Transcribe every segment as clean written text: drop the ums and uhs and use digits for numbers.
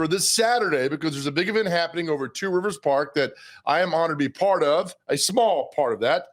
for this Saturday because there's a big event happening over at Two Rivers Park that I am honored to be part of, a small part of that.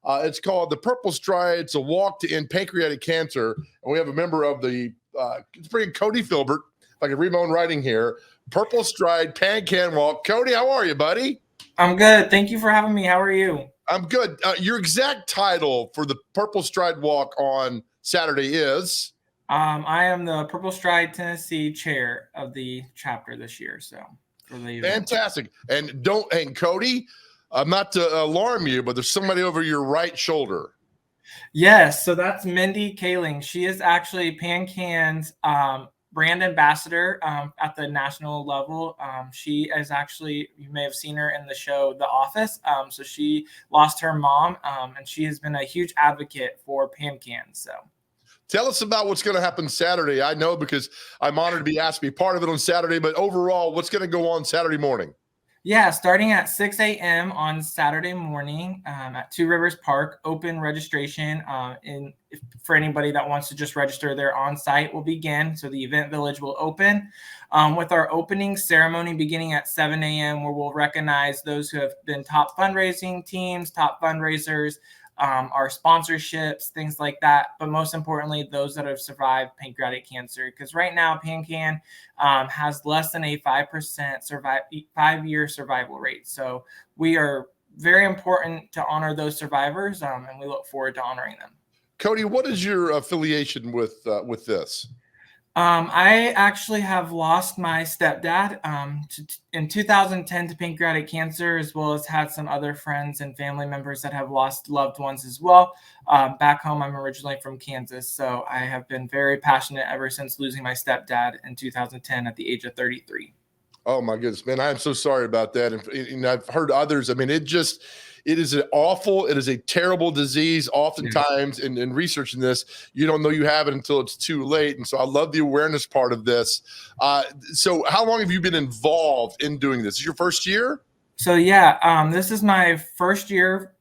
It's called the PurpleStride. It's a walk to end pancreatic cancer. And we have a member of the, let's bring in Cody Filbert, if I can read my own writing here, PurpleStride Pan-Can Walk. Cody, how are you, buddy? I'm good. Thank you for having me. How are you? I'm good. Your exact title for the PurpleStride Walk on Saturday is? I am the PurpleStride Tennessee chair of the chapter this year. So for the event. Fantastic. And Cody, not to alarm you, but there's somebody over your right shoulder. Yes. So that's Mindy Kaling. She is actually PanCan's brand ambassador at the national level. She is actually, you may have seen her in the show The Office. So she lost her mom, and she has been a huge advocate for PanCan. So tell us about what's going to happen Saturday. I know because I'm honored to be asked to be part of it on Saturday, but overall, what's going to go on Saturday morning? Yeah, starting at 6 a.m. on Saturday morning at Two Rivers Park, open registration for anybody that wants to just register there on site will begin. So the event village will open with our opening ceremony beginning at 7 a.m. where we'll recognize those who have been top fundraising teams, top fundraisers, our sponsorships, things like that. But most importantly, those that have survived pancreatic cancer. Because right now, PanCan has less than a 5% 5-year survival rate. So we are very important to honor those survivors, and we look forward to honoring them. Cody, what is your affiliation with this? I actually have lost my stepdad in 2010 to pancreatic cancer, as well as had some other friends and family members that have lost loved ones as well. Back home, I'm originally from Kansas, so I have been very passionate ever since losing my stepdad in 2010 at the age of 33. Oh my goodness, man. I am so sorry about that. And I've heard others. I mean, it is a terrible disease. Oftentimes in researching this, you don't know you have it until it's too late. And so I love the awareness part of this. So how long have you been involved in doing this? Is your first year? So yeah, this is my first year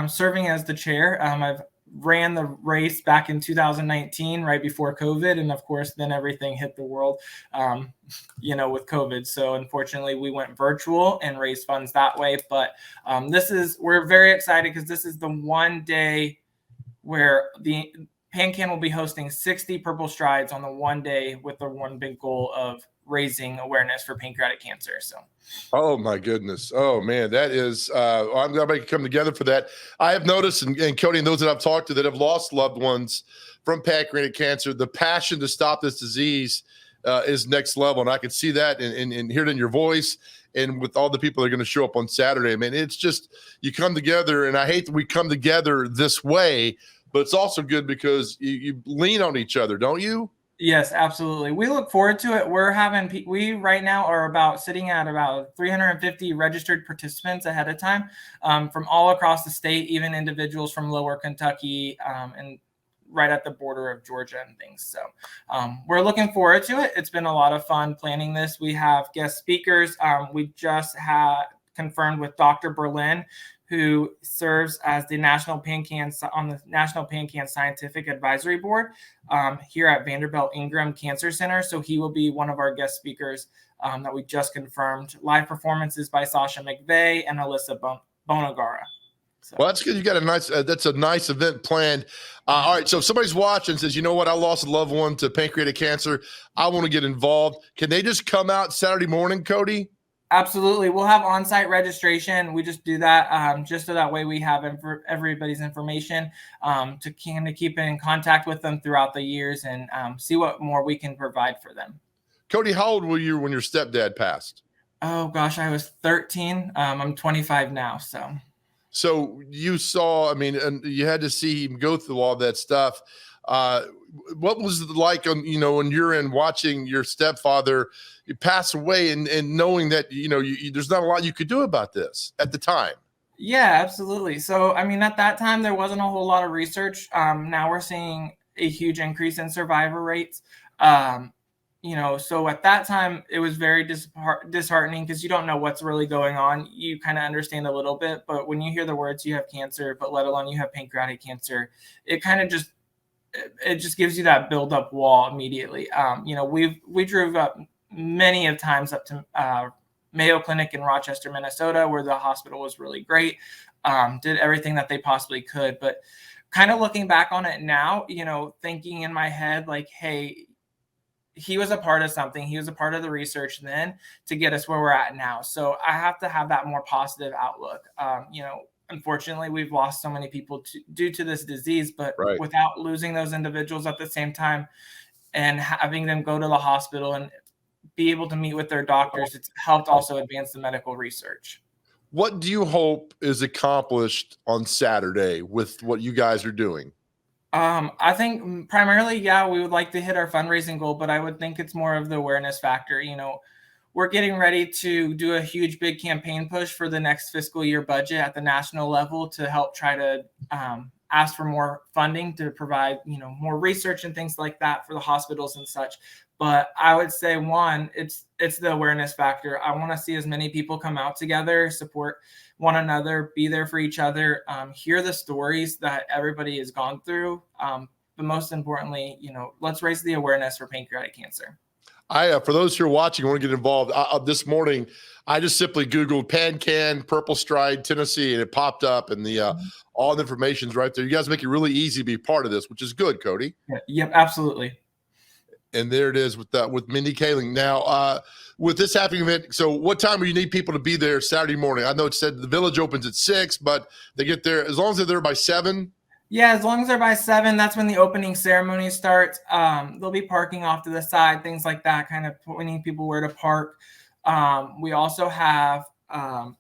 serving as the chair. I've ran the race back in 2019, right before COVID. And of course, then everything hit the world, with COVID. So unfortunately, we went virtual and raised funds that way. But we're very excited because this is the one day where the PanCan will be hosting 60 Purple Strides on the one day with the one big goal of raising awareness for pancreatic cancer. So, oh my goodness, oh man, that is. I'm glad we can come together for that. I have noticed, and Cody, and those that I've talked to that have lost loved ones from pancreatic cancer, the passion to stop this disease is next level, and I can see that and hear it in your voice, and with all the people that are going to show up on Saturday. I mean, it's just you come together, and I hate that we come together this way, but it's also good because you lean on each other, don't you? Yes, absolutely. We look forward to it. We right now are sitting at about 350 registered participants ahead of time from all across the state, even individuals from lower Kentucky and right at the border of Georgia and things. So we're looking forward to it. It's been a lot of fun planning this. We have guest speakers. We just had confirmed with Dr. Berlin, who serves as the National PanCan Scientific Advisory Board here at Vanderbilt Ingram Cancer Center. So he will be one of our guest speakers that we just confirmed. Live performances by Sasha McVeigh and Alyssa Bonagara. So. Well, that's good. You got that's a nice event planned. All right. So if somebody's watching and says, you know what, I lost a loved one to pancreatic cancer, I want to get involved. Can they just come out Saturday morning, Cody? Absolutely. We'll have on-site registration. We just do that just so that way we have everybody's information to kind of keep in contact with them throughout the years and see what more we can provide for them. Cody, how old were you when your stepdad passed? Oh, gosh, I was 13. I'm 25 now. So you saw, and you had to see him go through all that stuff. What was it like when you're in watching your stepfather pass away and knowing that, there's not a lot you could do about this at the time? Yeah, absolutely. So, at that time, there wasn't a whole lot of research. Now we're seeing a huge increase in survivor rates. So at that time, it was very disheartening because you don't know what's really going on. You kind of understand a little bit, but when you hear the words you have cancer, but let alone you have pancreatic cancer, it kind of just gives you that build-up wall immediately. We drove up many of times up to Mayo Clinic in Rochester, Minnesota, where the hospital was really great, did everything that they possibly could. But kind of looking back on it now, thinking in my head, like, hey, he was a part of something. He was a part of the research then to get us where we're at now. So I have to have that more positive outlook. Unfortunately, we've lost so many people due to this disease, but without losing those individuals at the same time and having them go to the hospital and be able to meet with their doctors, it's helped also advance the medical research. What do you hope is accomplished on Saturday with what you guys are doing? I think primarily, we would like to hit our fundraising goal, but I would think it's more of the awareness factor. We're getting ready to do a huge, big campaign push for the next fiscal year budget at the national level to help try to ask for more funding to provide, more research and things like that for the hospitals and such. But I would say, one, it's the awareness factor. I want to see as many people come out together, support one another, be there for each other, hear the stories that everybody has gone through. But most importantly, let's raise the awareness for pancreatic cancer. For those who are watching, want to get involved. This morning, I just simply Googled PanCan PurpleStride Tennessee, and it popped up, and all the information's right there. You guys make it really easy to be part of this, which is good, Cody. Yep, absolutely. And there it is with Mindy Kaling. Now, with this happening event, so what time do you need people to be there Saturday morning? I know it said the village opens at 6, but they get there as long as they're there by 7. Yeah, as long as they're by 7, that's when the opening ceremony starts. They'll be parking off to the side, things like that, kind of pointing people where to park. We also have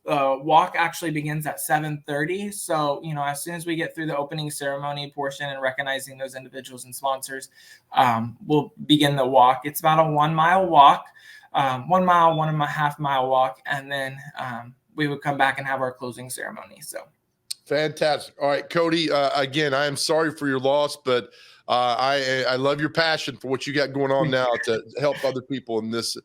walk actually begins at 7:30. So, as soon as we get through the opening ceremony portion and recognizing those individuals and sponsors, we'll begin the walk. It's about a 1 mile walk, 1 mile, 1.5 mile walk. And then we would come back and have our closing ceremony. So. Fantastic. All right, Cody, again, I am sorry for your loss, but I love your passion for what you got going on now to help other people in this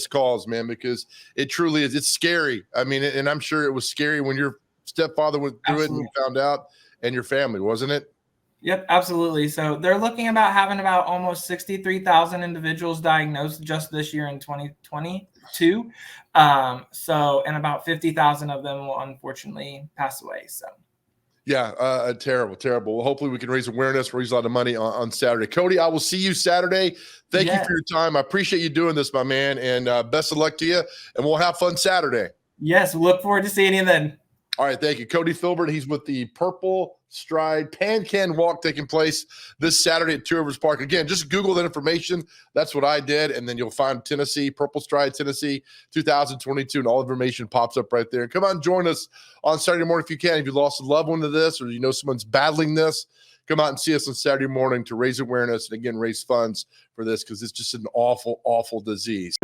cause, man, because it truly is. It's scary. I mean, and I'm sure it was scary when your stepfather went through it and you found out, and your family, wasn't it? Yep, absolutely. So they're looking about having about almost 63,000 individuals diagnosed just this year in 2022. And about 50,000 of them will unfortunately pass away. So. Yeah, terrible. Well, hopefully we can raise awareness, raise a lot of money on Saturday. Cody, I will see you Saturday. Thank you for your time. I appreciate you doing this, my man, and best of luck to you, and we'll have fun Saturday. Yes, we look forward to seeing you then. All right, thank you. Cody Filbert, he's with the PurpleStride PanCan Walk taking place this Saturday at Two Rivers Park. Again, just Google that information. That's what I did, and then you'll find Tennessee, PurpleStride Tennessee 2022, and all information pops up right there. Come on, join us on Saturday morning if you can. If you lost a loved one to this or you know someone's battling this, come out and see us on Saturday morning to raise awareness and, again, raise funds for this because it's just an awful, awful disease.